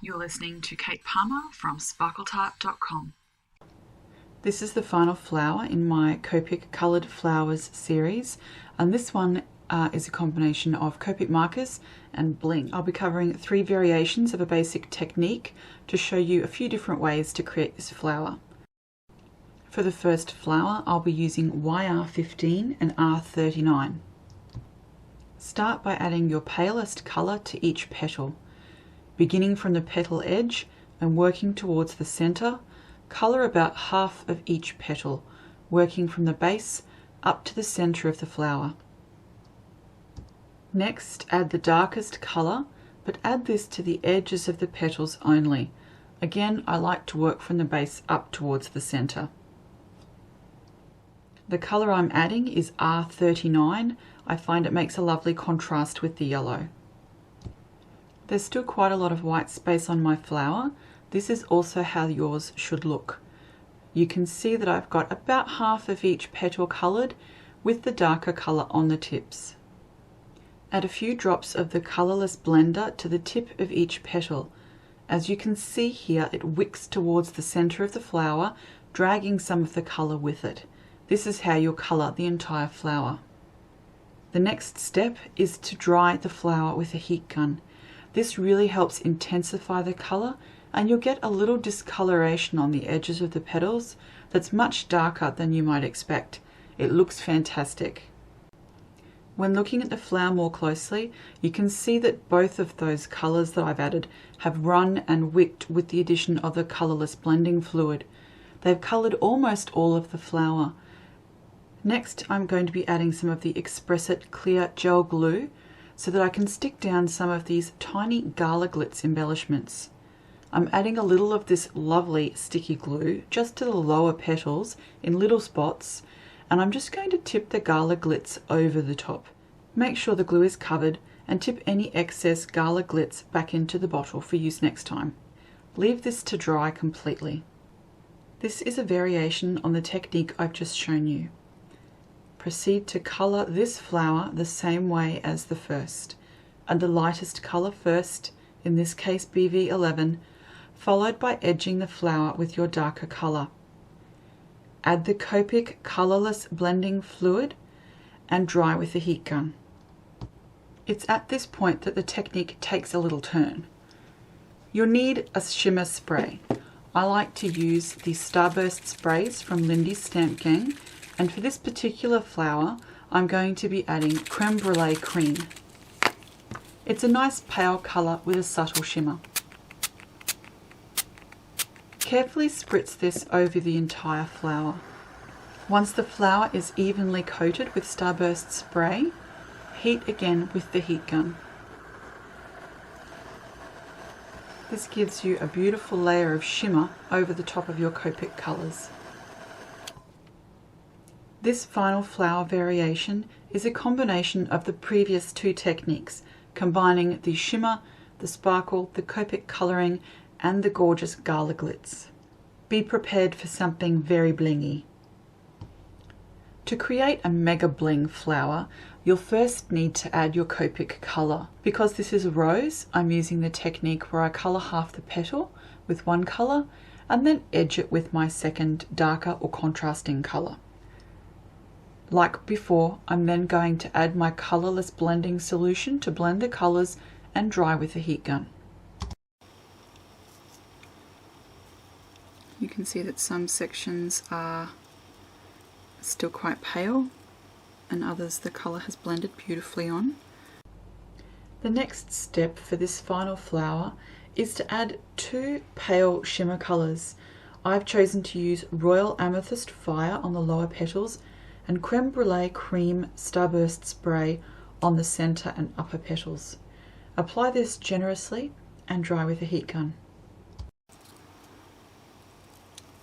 You're listening to Kate Palmer from sparkletart.com. This is the final flower in my Copic Coloured Flowers series, and this one is a combination of Copic Markers and Bling. I'll be covering 3 variations of a basic technique to show you a few different ways to create this flower. For the first flower, I'll be using YR15 and R39. Start by adding your palest colour to each petal. Beginning from the petal edge and working towards the centre, colour about half of each petal, working from the base up to the centre of the flower. Next, add the darkest colour, but add this to the edges of the petals only. Again, I like to work from the base up towards the centre. The colour I'm adding is R39. I find it makes a lovely contrast with the yellow. There's still quite a lot of white space on my flower. This is also how yours should look. You can see that I've got about half of each petal coloured with the darker colour on the tips. Add a few drops of the colourless blender to the tip of each petal. As you can see here, it wicks towards the centre of the flower, dragging some of the colour with it. This is how you'll colour the entire flower. The next step is to dry the flower with a heat gun. This really helps intensify the colour, and you'll get a little discoloration on the edges of the petals that's much darker than you might expect. It looks fantastic. When looking at the flower more closely, you can see that both of those colours that I've added have run and wicked with the addition of the colourless blending fluid. They've coloured almost all of the flower. Next, I'm going to be adding some of the Express It clear gel glue so that I can stick down some of these tiny Gala Glitz embellishments. I'm adding a little of this lovely sticky glue just to the lower petals in little spots, and I'm just going to tip the Gala Glitz over the top. Make sure the glue is covered and tip any excess Gala Glitz back into the bottle for use next time. Leave this to dry completely. This is a variation on the technique I've just shown you. Proceed to colour this flower the same way as the first. Add the lightest colour first, in this case BV11, followed by edging the flower with your darker colour. Add the Copic colourless blending fluid and dry with the heat gun. It's at this point that the technique takes a little turn. You'll need a shimmer spray. I like to use the Starburst sprays from Lindy's Stamp Gang, and for this particular flower I'm going to be adding creme brulee cream. It's a nice pale colour with a subtle shimmer. Carefully spritz this over the entire flower. Once the flower is evenly coated with Starburst spray, heat again with the heat gun. This gives you a beautiful layer of shimmer over the top of your Copic colours. This final flower variation is a combination of the previous 2 techniques, combining the shimmer, the sparkle, the Copic colouring, and the gorgeous Gala Glitz. Be prepared for something very blingy. To create a mega bling flower, you'll first need to add your Copic colour. Because this is a rose, I'm using the technique where I colour half the petal with one colour and then edge it with my second darker or contrasting colour. Like before, I'm then going to add my colourless blending solution to blend the colours and dry with a heat gun. You can see that some sections are still quite pale and others the colour has blended beautifully on. The next step for this final flower is to add 2 pale shimmer colours. I've chosen to use Royal Amethyst Fire on the lower petals and Creme Brulee Cream Starburst Spray on the centre and upper petals. Apply this generously and dry with a heat gun.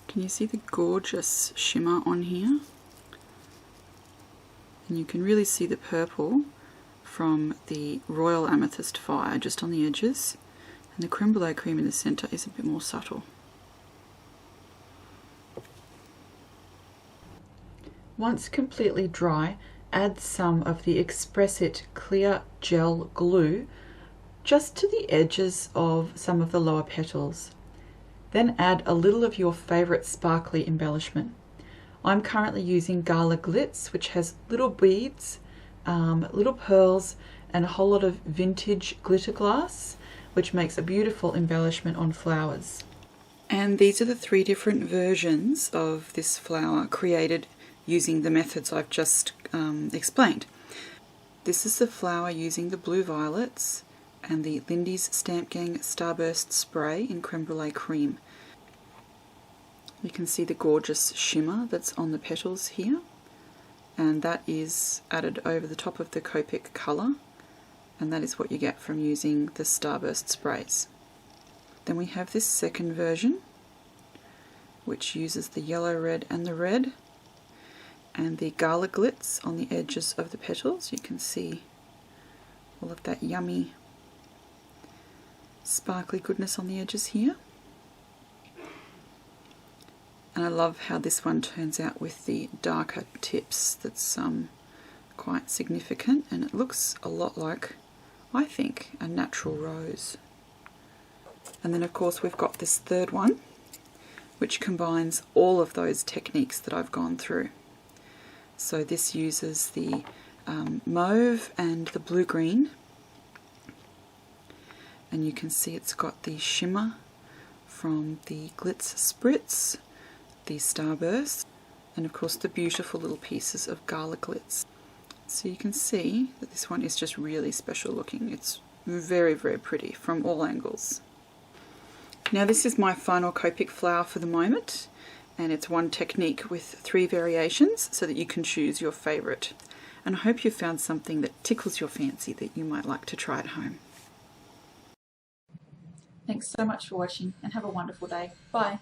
Can you see the gorgeous shimmer on here? And you can really see the purple from the Royal Amethyst Fire just on the edges, and the Creme Brulee Cream in the centre is a bit more subtle. Once completely dry, add some of the Express It clear gel glue just to the edges of some of the lower petals. Then add a little of your favourite sparkly embellishment. I'm currently using Gala Glitz, which has little beads, little pearls, and a whole lot of vintage glitter glass, which makes a beautiful embellishment on flowers. And these are the 3 different versions of this flower created using the methods I've just explained. This is the flower using the blue violets and the Lindy's Stamp Gang Starburst Spray in Creme Brulee Cream. You can see the gorgeous shimmer that's on the petals here, and that is added over the top of the Copic colour, and that is what you get from using the Starburst sprays. Then we have this second version, which uses the yellow, red and the red, and the Gala Glitz on the edges of the petals. You can see all of that yummy sparkly goodness on the edges here. And I love how this one turns out with the darker tips. That's quite significant, and it looks a lot like, I think, a natural rose. And then of course we've got this third one, which combines all of those techniques that I've gone through. So this uses the mauve and the blue-green, and you can see it's got the shimmer from the Glitz Spritz, the Starburst, and of course the beautiful little pieces of Gala Glitz. So you can see that this one is just really special looking. It's very, very pretty from all angles. Now this is my final Copic flower for the moment, and it's one technique with 3 variations so that you can choose your favourite. And I hope you found something that tickles your fancy that you might like to try at home. Thanks so much for watching, and have a wonderful day. Bye.